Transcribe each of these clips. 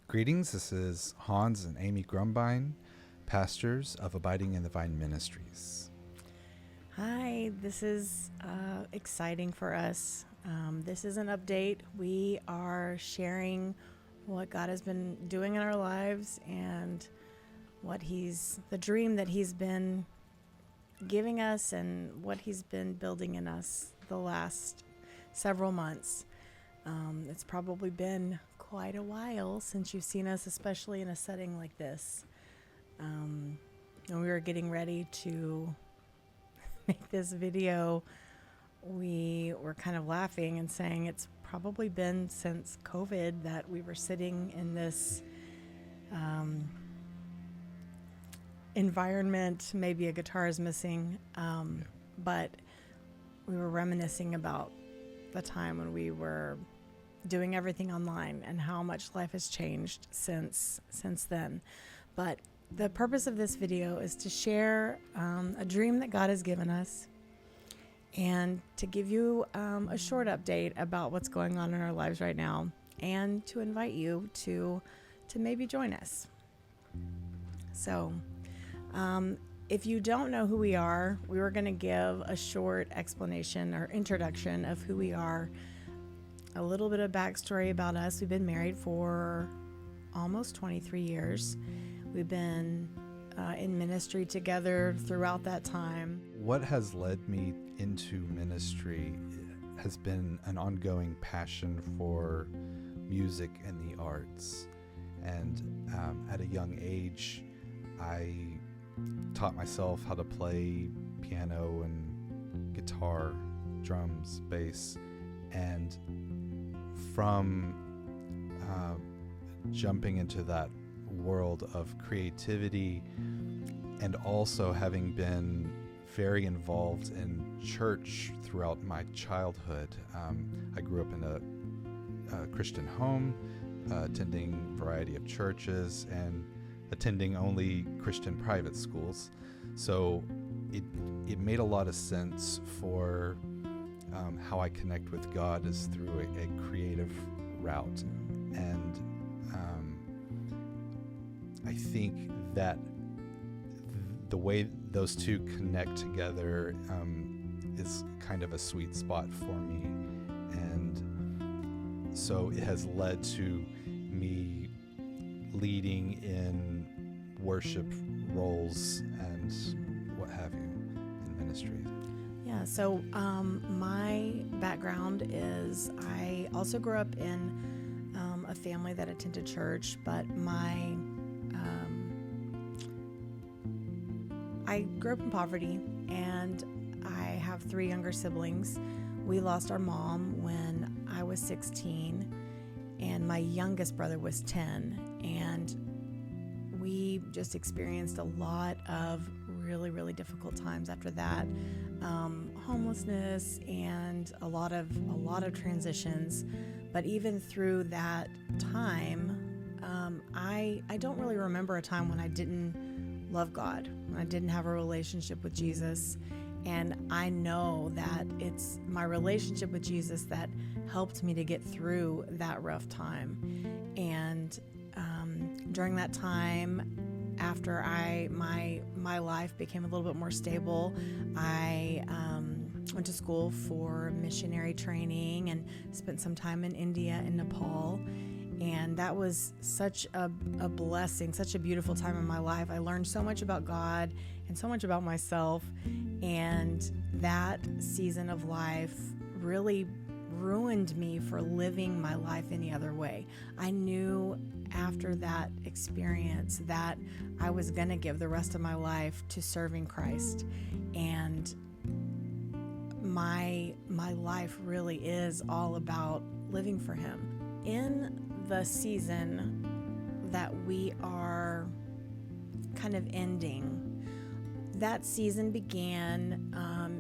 Greetings, this is Hans and Amy Grumbine, pastors of Abiding in the Vine Ministries. Hi, this is exciting for us. This is an update. We are sharing what God has been doing in our lives and the dream that He's been giving us and what He's been building in us the last several months. It's probably been quite a while since you've seen us, especially in a setting like this. And we were getting ready to make this video. We were kind of laughing and saying it's probably been since COVID that we were sitting in this environment. Maybe a guitar is missing, but we were reminiscing about the time when we were doing everything online and how much life has changed since then. But the purpose of this video is to share a dream that God has given us and to give you a short update about what's going on in our lives right now and to invite you to maybe join us. So if you don't know who we are, we were going to give a short explanation or introduction of who we are, a little bit of backstory about us. We've been married for almost 23 years. We've been in ministry together throughout that time. What has led me into ministry has been an ongoing passion for music and the arts. And at a young age, I taught myself how to play piano and guitar, drums, bass, and from jumping into that world of creativity and also having been very involved in church throughout my childhood. I grew up in a Christian home, attending a variety of churches and attending only Christian private schools. So it made a lot of sense for how I connect with God is through a creative route. And I think that the way those two connect together is kind of a sweet spot for me. And so it has led to me leading in worship roles and what have you in ministry. Yeah, so my background is I also grew up in a family that attended church, but I grew up in poverty, and I have 3 younger siblings. We lost our mom when I was 16, and my youngest brother was 10, and we just experienced a lot of really, really difficult times after that. Homelessness and a lot of transitions. But even through that time, I don't really remember a time when I didn't love God, when I didn't have a relationship with Jesus. And I know that it's my relationship with Jesus that helped me to get through that rough time. And during that time, after my life became a little bit more stable, I went to school for missionary training and spent some time in India and Nepal. And that was such a blessing, such a beautiful time in my life. I learned so much about God and so much about myself. And that season of life really ruined me for living my life any other way. I knew after that experience that I was going to give the rest of my life to serving Christ. And my life really is all about living for Him. In the season that we are kind of ending, that season began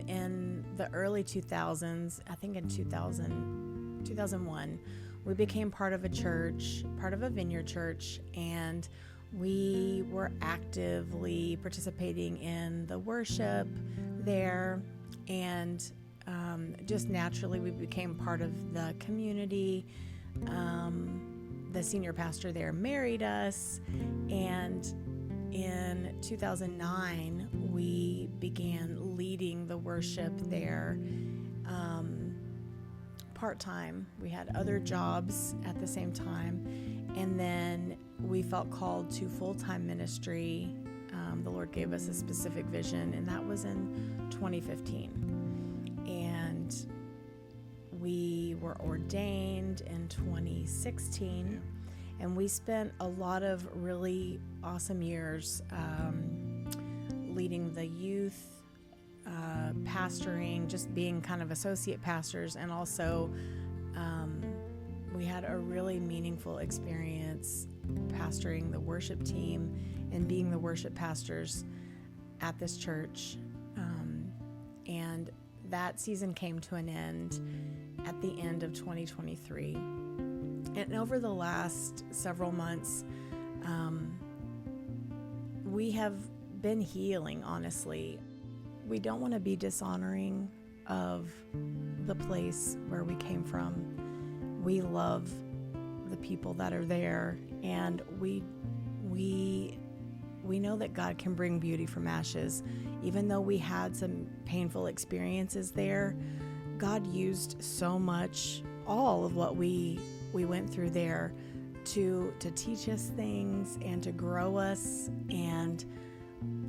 in the early 2000s. I think in 2001, we became part of a church, part of a vineyard church, and we were actively participating in the worship there. And just naturally, we became part of the community the senior pastor there married us, and in 2009 we began leading the worship there part-time. We had other jobs at the same time, and then we felt called to full-time ministry. The Lord gave us a specific vision, and that was in 2015. And we were ordained in 2016, and we spent a lot of really awesome years leading the youth, pastoring, just being kind of associate pastors, and also we had a really meaningful experience pastoring the worship team and being the worship pastors at this church. And that season came to an end at the end of 2023. And over the last several months, we have been healing, honestly. We don't want to be dishonoring of the place where we came from. We love the people that are there, and we know that God can bring beauty from ashes. Even though we had some painful experiences there, God used so much, all of what we went through there to teach us things and to grow us and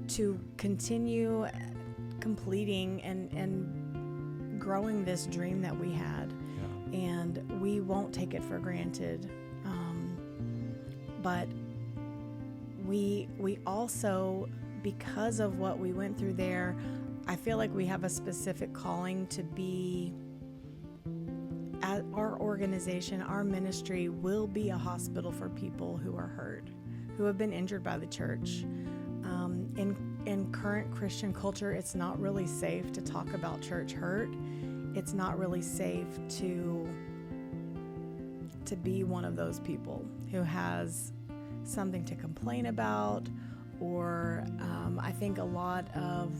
to continue completing and growing this dream that we had. Yeah. And we won't take it for granted. But we also, because of what we went through there, I feel like we have a specific calling to be, at our organization, our ministry will be a hospital for people who are hurt, who have been injured by the church. In current Christian culture, it's not really safe to talk about church hurt. It's not really safe to be one of those people who has something to complain about, or I think a lot of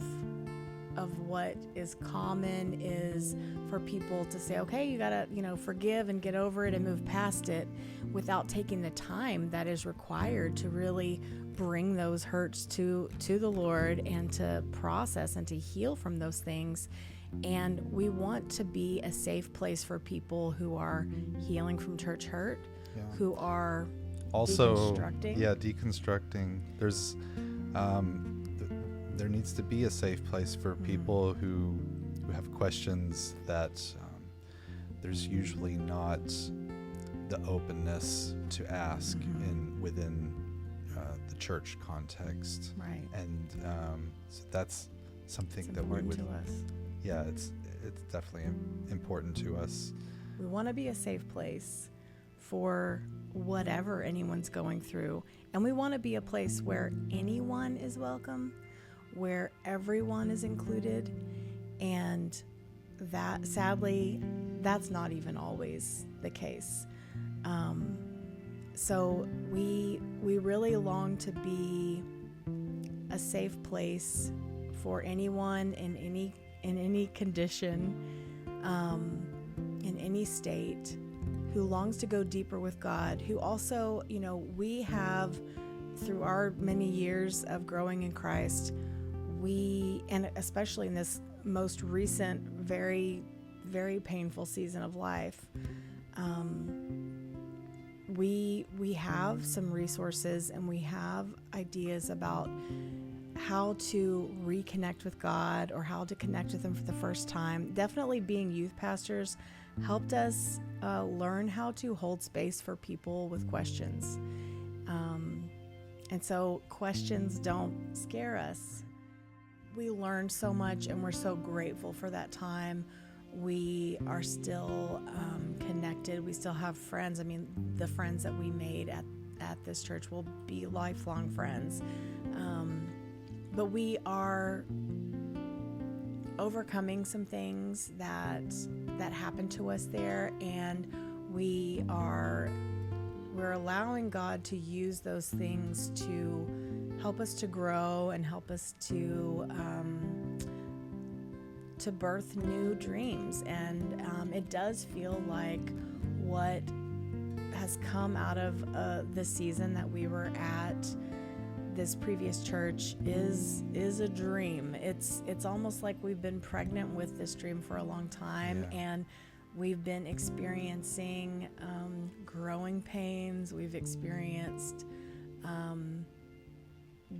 what is common is for people to say, okay, you gotta, forgive and get over it and move past it, without taking the time that is required to really bring those hurts to the Lord and to process and to heal from those things. And we want to be a safe place for people who are healing from church hurt, who are also deconstructing. There's there needs to be a safe place for people who have questions that there's usually not the openness to ask within the church context. Right. And so that's something it's that we would. To us. Yeah, it's definitely important to us. We want to be a safe place for whatever anyone's going through, and we want to be a place where anyone is welcome, where everyone is included, and that, sadly, that's not even always the case. So we really long to be a safe place for anyone in any condition, in any state, who longs to go deeper with God, who also, we have, through our many years of growing in Christ, and especially in this most recent, very, very painful season of life, we have some resources and we have ideas about how to reconnect with God or how to connect with Him for the first time. Definitely being youth pastors helped us learn how to hold space for people with questions. And so questions don't scare us. We learned so much, and we're so grateful for that time. We are still connected. We still have friends. I mean, the friends that we made at this church will be lifelong friends. But we are overcoming some things that happened to us there, and we're allowing God to use those things to help us to grow and help us to birth new dreams. And it does feel like what has come out of the season that we were at this previous church is a dream. It's almost like we've been pregnant with this dream for a long time, and we've been experiencing growing pains. We've experienced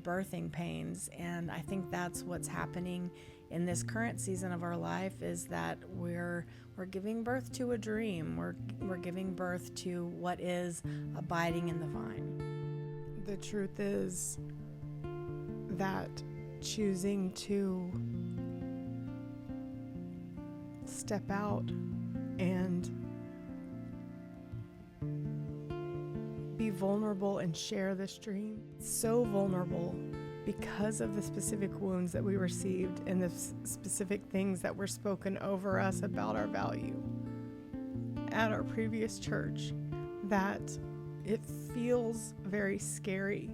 birthing pains, and I think that's what's happening in this current season of our life, is that we're giving birth to a dream. We're giving birth to what is abiding in the vine. The truth is that choosing to step out and be vulnerable and share this dream, so vulnerable because of the specific wounds that we received and the specific things that were spoken over us about our value at our previous church, that it feels very scary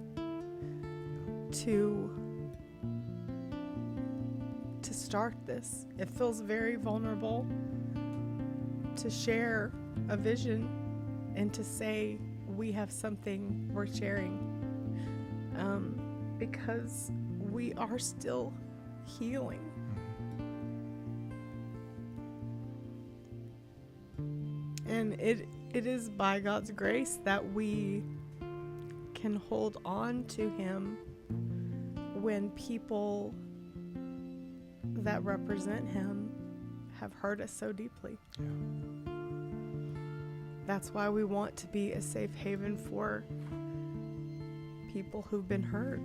to start this. It feels very vulnerable to share a vision and to say we have something worth sharing, because we are still healing. And it is by God's grace that we can hold on to Him when people that represent Him have hurt us so deeply. Yeah. That's why we want to be a safe haven for people who've been hurt.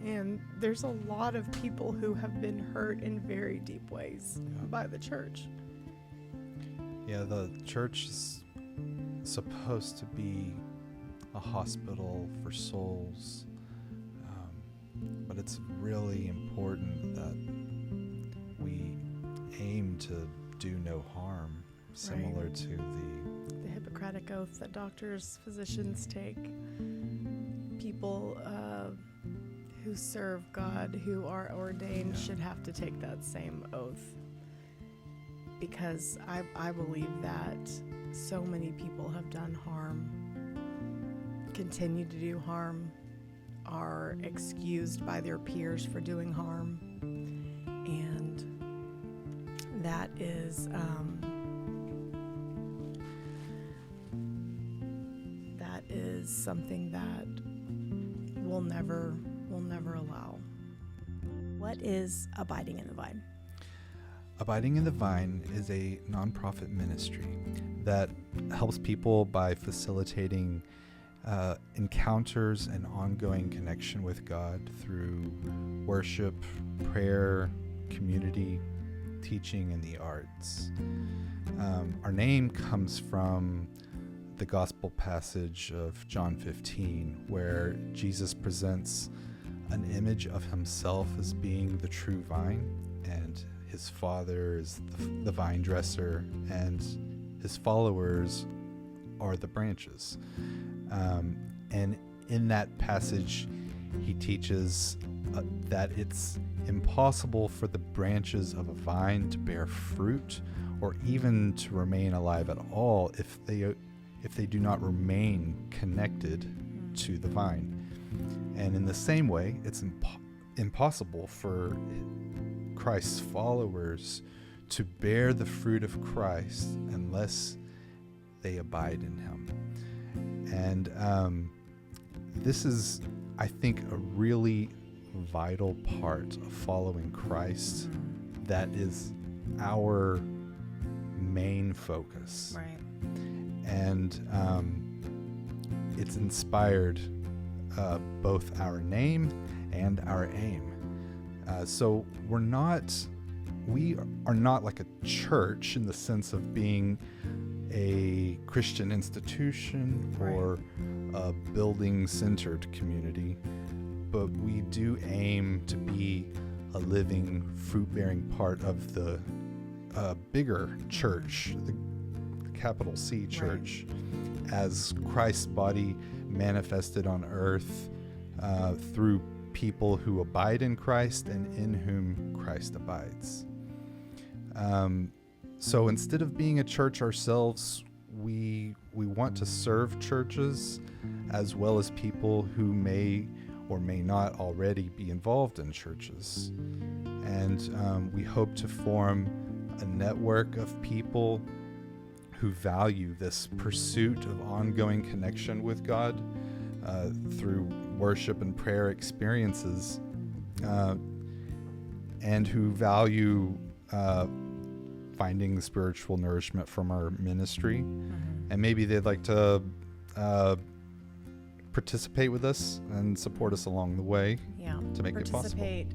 And there's a lot of people who have been hurt in very deep ways by the church. Yeah, the church is supposed to be a hospital for souls, but it's really important that we aim to do no harm, similar to the Hippocratic oath that doctors, physicians take. People who serve God, who are ordained, should have to take that same oath, because I believe that so many people have done harm, continue to do harm, are excused by their peers for doing harm, and that is something that we'll never allow. What is Abiding in the Vine? Abiding in the Vine is a nonprofit ministry that helps people by facilitating encounters and ongoing connection with God through worship, prayer, community, teaching, and the arts. Our name comes from the gospel passage of John 15, where Jesus presents an image of himself as being the true vine, and his Father is the vine dresser, and his followers are the branches. And in that passage, he teaches that it's impossible for the branches of a vine to bear fruit or even to remain alive at all if they do not remain connected to the vine. And in the same way, it's impossible for Christ's followers to bear the fruit of Christ unless they abide in him. And this is, I think, a really vital part of following Christ that is our main focus. Right. And it's inspired both our name and our aim. So we are not like a church in the sense of being a Christian institution or a building-centered community, but we do aim to be a living, fruit-bearing part of the bigger church, the capital C church, as Christ's body manifested on earth through people who abide in Christ and in whom Christ abides. So instead of being a church ourselves, we want to serve churches as well as people who may or may not already be involved in churches. And we hope to form a network of people who value this pursuit of ongoing connection with God through worship and prayer experiences, and who value finding the spiritual nourishment from our ministry. And maybe they'd like to participate with us and support us along the way to make it possible. Participate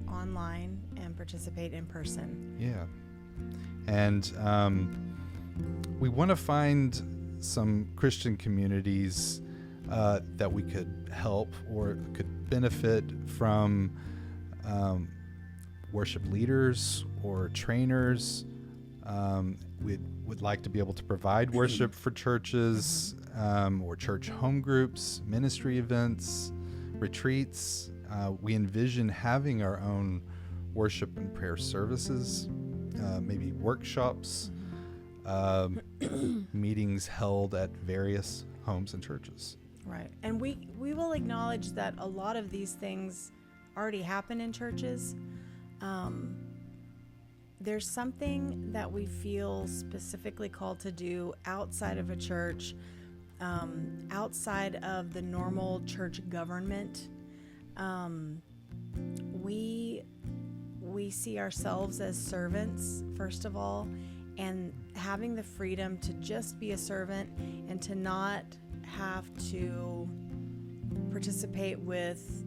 online and participate in person. Yeah. And we want to find some Christian communities that we could help or could benefit from, worship leaders or trainers. We would like to be able to provide worship for churches, or church home groups, ministry events, retreats. We envision having our own worship and prayer services, maybe workshops, meetings held at various homes and churches. Right. And we will acknowledge that a lot of these things already happen in churches. There's something that we feel specifically called to do outside of a church, outside of the normal church government. We see ourselves as servants, first of all, and having the freedom to just be a servant and to not have to participate with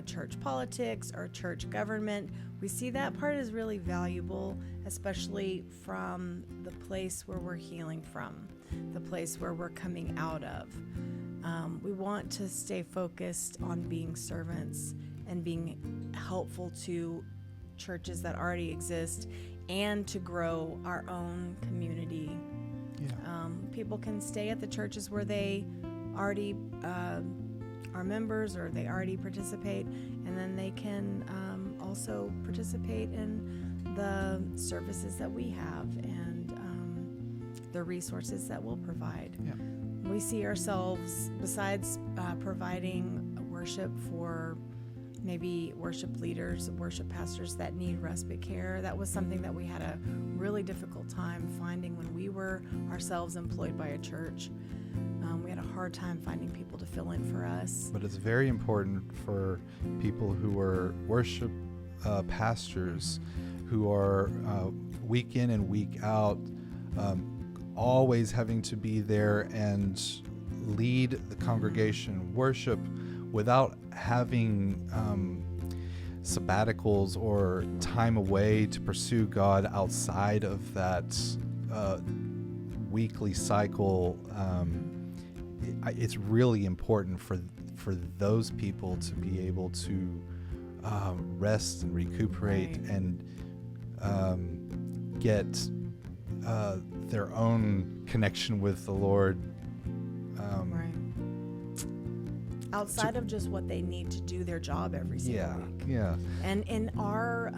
church politics or church government. We see that part is really valuable, especially from the place where we're healing from, the place where we're coming out of. We want to stay focused on being servants and being helpful to churches that already exist and to grow our own community. People can stay at the churches where they already are members or they already participate, and then they can also participate in the services that we have and the resources that we'll provide. We see ourselves, besides providing worship for maybe worship leaders, worship pastors that need respite care. That was something that we had a really difficult time finding when we were ourselves employed by a church. We had a hard time finding people to fill in for us. But it's very important for people who are worship pastors, who are week in and week out, always having to be there and lead the congregation worship without having sabbaticals or time away to pursue God outside of that weekly cycle. It's really important for those people to be able to rest and recuperate and get their own connection with the Lord. Outside of just what they need to do their job every single week. And in our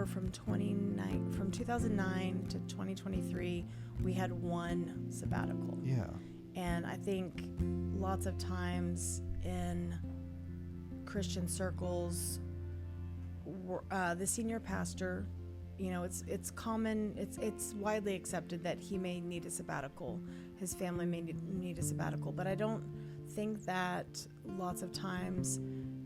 from 2009 to 2023, we had one sabbatical. And I think lots of times in Christian circles, the senior pastor, it's common, it's widely accepted that he may need a sabbatical. His family may need a sabbatical, but I don't think that lots of times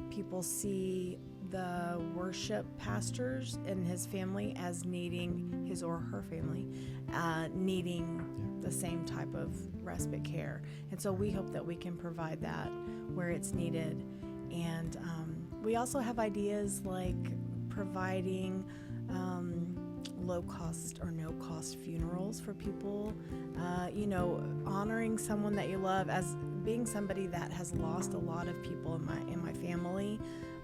people see the worship pastors and his family as needing, his or her family, needing the same type of respite care. And so we hope that we can provide that where it's needed. And we also have ideas like providing low-cost or no-cost funerals for people, honoring someone that you love. As being somebody that has lost a lot of people in my family,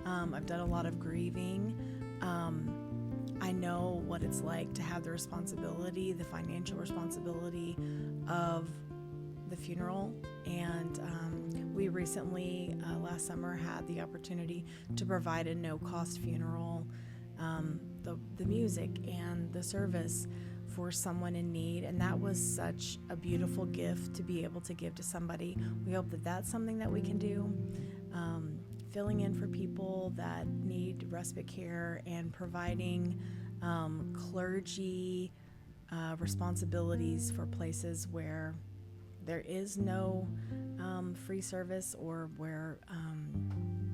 I've done a lot of grieving. I know what it's like to have the responsibility, the financial responsibility of the funeral. And we recently, last summer, had the opportunity to provide a no-cost funeral, the music and the service for someone in need, and that was such a beautiful gift to be able to give to somebody. We hope that that's something that we can do, filling in for people that need respite care and providing clergy responsibilities for places where there is no free service, or where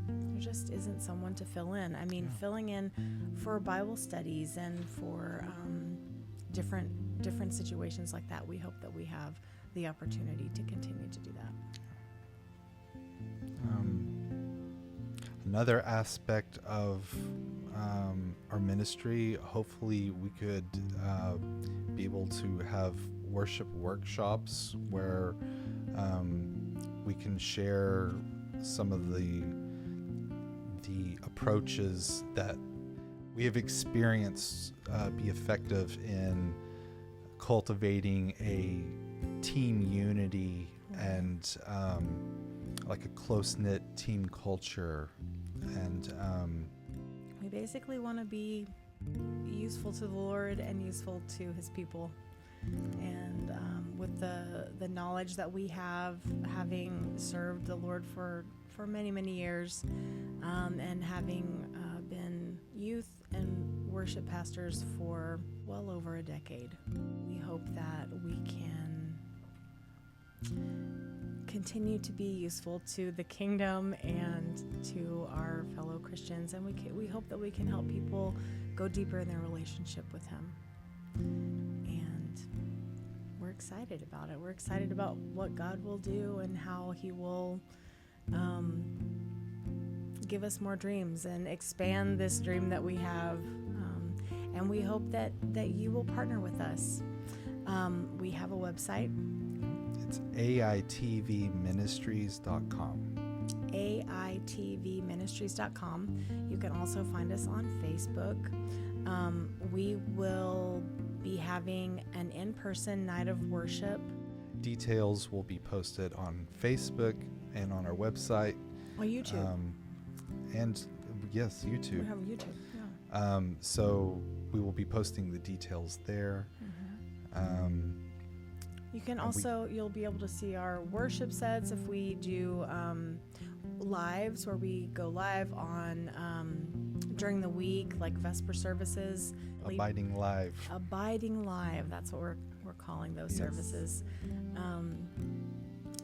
there just isn't someone to fill in. I mean, filling in for Bible studies and for different situations like that. We hope that we have the opportunity to continue to do that. Another aspect of our ministry, hopefully we could be able to have worship workshops where we can share some of the approaches that we have experienced be effective in cultivating a team unity and like a close-knit team culture. And we basically want to be useful to the Lord and useful to his people. And with the knowledge that we have, having served the Lord for many, many years, and having been youth and worship pastors for well over a decade, we hope that we can continue to be useful to the kingdom and to our fellow Christians, and we hope that we can help people go deeper in their relationship with him. And we're excited about it. We're excited about what God will do and how he will give us more dreams and expand this dream that we have. And we hope that you will partner with us. We have a website. It's aitvministries.com. aitvministries.com. You can also find us on Facebook. We will be having an in-person night of worship. Details will be posted on Facebook and on our website. On YouTube. And yes, YouTube. We have YouTube, yeah. So we will be posting the details there. You can also, you'll be able to see our worship sets if we do lives, where we go live on during the week, like Vesper services. Abiding Live. Abiding Live, that's what we're calling those services.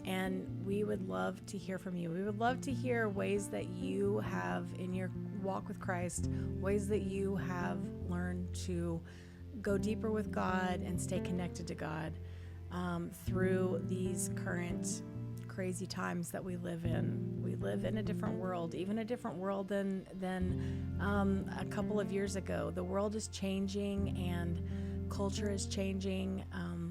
And we would love to hear from you. We would love to hear ways that you have, in your walk with Christ, ways that you have learned to go deeper with God and stay connected to God through these current crazy times that we live in. We live in a different world, even a different world than a couple of years ago. The world is changing and culture is changing.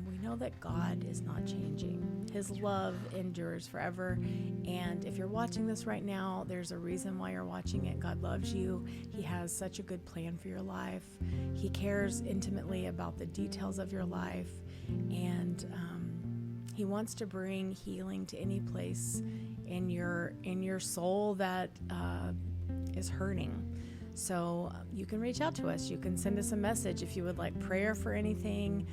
We know that God is not changing. His love endures forever. And if you're watching this right now, there's a reason why you're watching it. God loves you. He has such a good plan for your life. He cares intimately about the details of your life. And he wants to bring healing to any place in your soul that is hurting. So you can reach out to us. You can send us a message if you would like prayer for anything.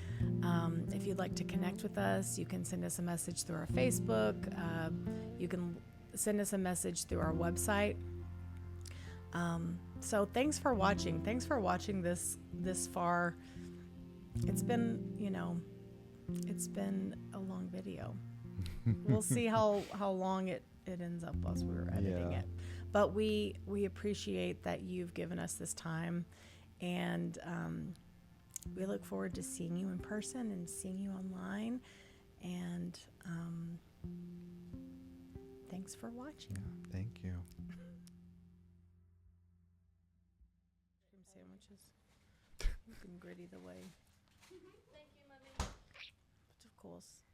If you'd like to connect with us, you can send us a message through our Facebook. You can send us a message through our website. So thanks for watching. Thanks for watching this far. It's been, it's been a long video. We'll see how long it ends up whilst we're editing it. But we appreciate that you've given us this time, and we look forward to seeing you in person and seeing you online. And thanks for watching. Yeah, thank you. Sandwiches. Looking gritty the way. Thank you, Mommy. But of course.